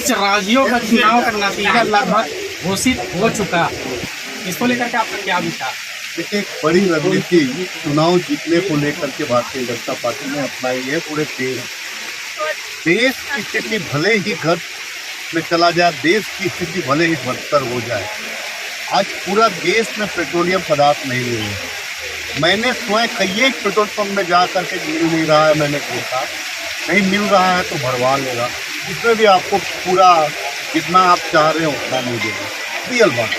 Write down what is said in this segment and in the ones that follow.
कुछ राज्यों का चुनाव का नतीजा लगभग घोषित हो चुका, इसको लेकर के आपका क्या विचार? देखिए, एक बड़ी रणनीति चुनाव जीतने को लेकर के भारतीय जनता पार्टी ने अपनाई है। पूरे देश की स्थिति भले ही घट में चला जाए, देश की स्थिति भले ही बदतर हो जाए, आज पूरा देश में पेट्रोलियम पदार्थ नहीं मिल रहे। मैंने स्वयं कई पेट्रोल पंप में जा करके मिल नहीं रहा है, मैंने देखा नहीं मिल रहा है तो भरवा लेगा, इसमें भी आपको पूरा जितना आप चाह रहे हो उतना नहीं देगा, रियल बात।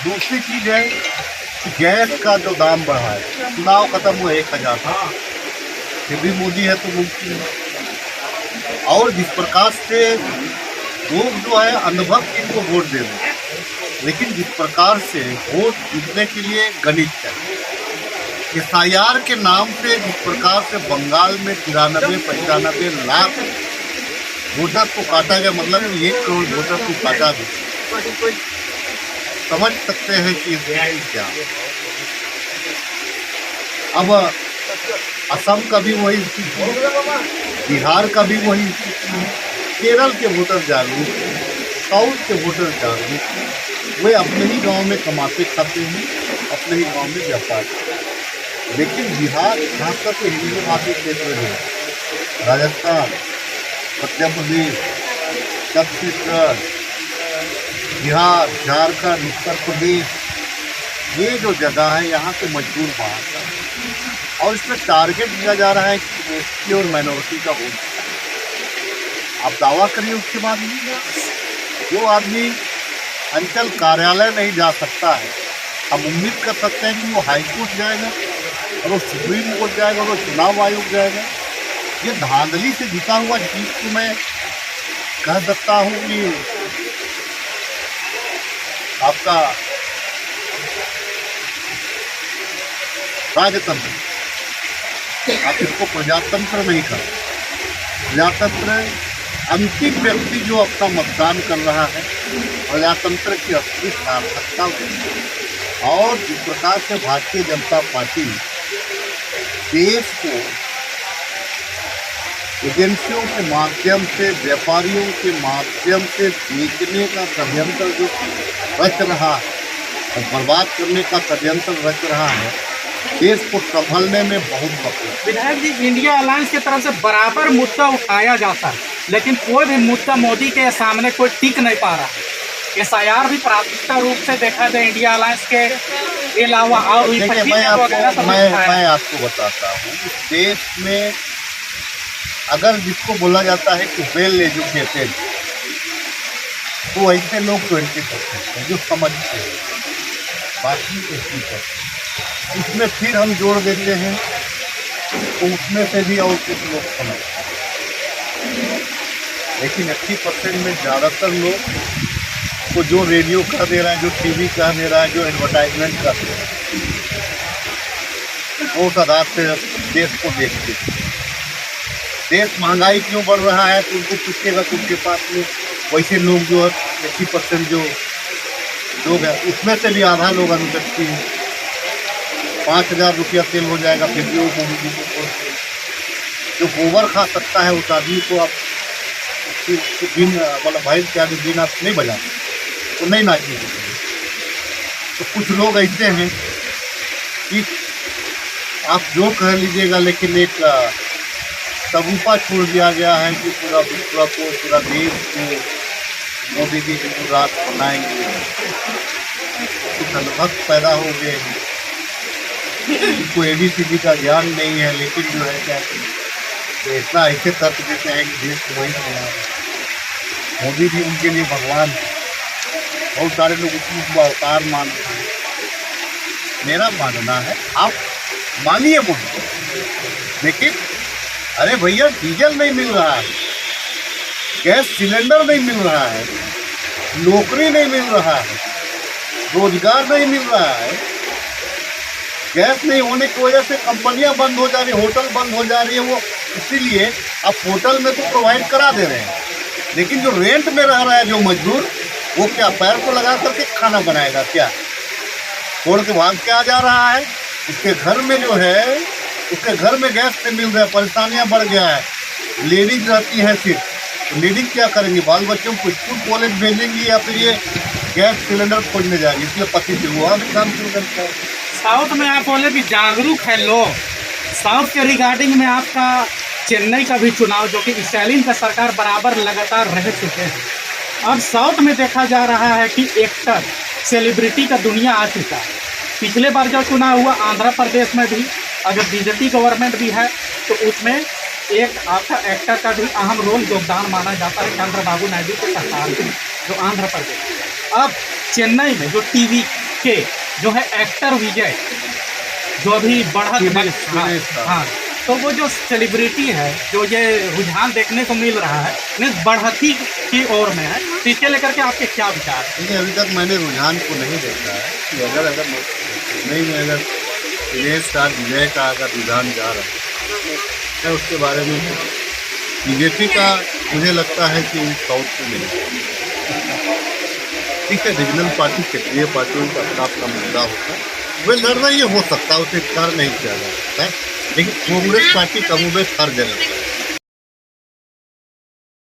दूसरी चीज़ है कि गैस का जो दाम बढ़ा है, चुनाव खत्म हुआ 1000 था, फिर भी मोदी है तो मुमकिन है। और जिस प्रकार से लोग जो है अंधभक्त इनको वोट दे रहे हैं, लेकिन जिस प्रकार से वोट जीतने के लिए गणित चाहिए, SIR के नाम से जिस प्रकार से बंगाल में 93-95 लाख वोटर को काटा गया, मतलब 1 करोड़ वोटर को काटा गया, समझ सकते हैं कि क्या। अब असम का भी वही स्थिति है, बिहार का भी वही स्थिति है, केरल के वोटर जागरूक, साउथ के वोटर जागरूक, वे अपने ही गांव में कमाते खाते हैं, अपने ही गांव में व्यापार करते हैं। लेकिन बिहार खासकर के हिंदी भाषी क्षेत्र में, राजस्थान, मध्य प्रदेश, छत्तीसगढ़, बिहार, झारखंड, उत्तर प्रदेश, ये जो जगह है यहाँ के मजदूर बाहर का, और इसमें टारगेट दिया जा रहा है कि एसटी और माइनॉरिटी का वोट। आप दावा करिए उसके बाद जो आदमी अंचल कार्यालय नहीं जा सकता है, हम उम्मीद कर सकते हैं कि वो हाई कोर्ट जाएगा और वो सुप्रीम कोर्ट जाएगा और वो चुनाव आयोग जाएगा। ये धांधली से जीता हुआ जीत को मैं कह सकता हूँ कि आपका राजतंत्र, आप इसको प्रजातंत्र नहीं कर। प्रजातंत्र अंतिम व्यक्ति जो अपना मतदान कर रहा है, प्रजातंत्र की असली सार्थकता है। और जिस प्रकार से भारतीय जनता पार्टी देश को एजेंसियों के माध्यम से, व्यापारियों के माध्यम से बेचने का षड्यंत्र जो रच रहा है और बर्बाद करने का षड्यंत्र रच रहा है, देश को संभलने में बहुत वक्त है। विधायक जी, इंडिया अलायंस की तरफ से बराबर मुद्दा उठाया जाता है, लेकिन कोई भी मुद्दा मोदी के सामने कोई टिक नहीं पा रहा है। SIR भी प्राथमिकता रूप से देखा जाए इंडिया अलायंस के अलावा और देखिए, मैं आपको बताता हूँ, देश में अगर जिसको बोला जाता है कि वेल एजुकेटेड, तो ऐसे लोग 20% हैं जो समझते हैं, बाकी 80%। उसमें फिर हम जोड़ देते हैं तो उसमें से भी और कुछ लोग समझते हैं, लेकिन 80% में ज़्यादातर लोग को जो रेडियो कह दे रहा है, जो TV कह दे रहा है, जो एडवर्टाइजमेंट कर दे रहा है, वो आधार से देश को देखते हैं। देश महंगाई क्यों बढ़ रहा है तो उनको पूछेगा तो उनके पास में वैसे लोग जो है 80% जो लोग हैं, उसमें से भी आधा लोग अनुव्यक्ति हैं। 5000 रुपया तेल हो जाएगा, फिर भी वो मोदी को जो गोबर खा सकता है उस आदमी को आप दिन, मतलब भाई के आगे दिन आप नहीं बजा तो नहीं नाचिए। तो कुछ लोग ऐसे हैं कि आप जो कह लीजिएगा, लेकिन एक तबूपा छोड़ दिया गया है कि पूरा विश्व को, पूरा देश को मोदी जी की रात बनाएंगे। कुछ अनुभक्त पैदा हो गए हैं, उनको ABCD का ज्ञान नहीं है, लेकिन जो है क्या तो इतना ऐसे तर्क देते हैं कि देश को वही बना है। मोदी जी उनके लिए भगवान है, बहुत सारे लोग उसको अवतार मानते हैं। मेरा मानना है आप मानिए मोदी, लेकिन अरे भैया डीजल नहीं मिल रहा है, गैस सिलेंडर नहीं मिल रहा है, नौकरी नहीं मिल रहा है, रोजगार नहीं मिल रहा है, गैस नहीं होने की वजह से कंपनियां बंद हो जा रही, होटल बंद हो जा रही है। वो इसीलिए आप होटल में तो प्रोवाइड करा दे रहे हैं, लेकिन जो रेंट में रह रहा है जो मजदूर, वो क्या पैर को लगा करके खाना बनाएगा? क्या छोड़ के भाग के आ जा रहा है? उसके घर में जो है, उसके घर में गैस नहीं मिल रहा है, परेशानियां बढ़ गया है। लेडीज रहती है सिर्फ, लीडिंग क्या करेंगे? बाल बच्चों को स्कूल कॉलेज भेजेंगी या फिर ये गैस सिलेंडर खोजने जाएंगे? इसलिए पति से वहाँ भी काम शुरू करता है। साउथ में आप बोले भी जागरूक है लोग। साउथ के रिगार्डिंग में आपका चेन्नई का भी चुनाव, जो कि स्टालिन का सरकार बराबर लगातार रह चुके हैं, अब साउथ में देखा जा रहा है कि एक्टर सेलिब्रिटी का दुनिया आ चुका है। पिछले बार जो चुनाव हुआ आंध्र प्रदेश में भी, अगर बीजेपी गवर्नमेंट भी है तो उसमें एक आपका एक्टर का भी अहम रोल योगदान माना जाता है, चंद्रबाबू नायडू के सरकार में, जो आंध्र प्रदेश। अब चेन्नई में जो टीवी के जो है एक्टर विजय, जो अभी हाँ, तो वो जो सेलिब्रिटी है, जो ये रुझान देखने को मिल रहा है, मीन्स बढ़ती की ओर में है, तो इसके लेकर के आपके क्या विचार है? लेकिन अभी तक मैंने रुझान को नहीं देखा है कि अगर नहीं में अगर विजय स्टार विजय का अगर रुझान जा रहा है उसके बारे में बीजेपी का मुझे लगता है कि साउथ में नहीं। ठीक है, रीजनल पार्टी, क्षेत्रीय पार्टियों का अपना अपना मुद्दा होता है, वे लड़ रही है, हो सकता है उसे कर नहीं किया जा सकता है, लेकिन कांग्रेस पार्टी कमोबेश हर जगह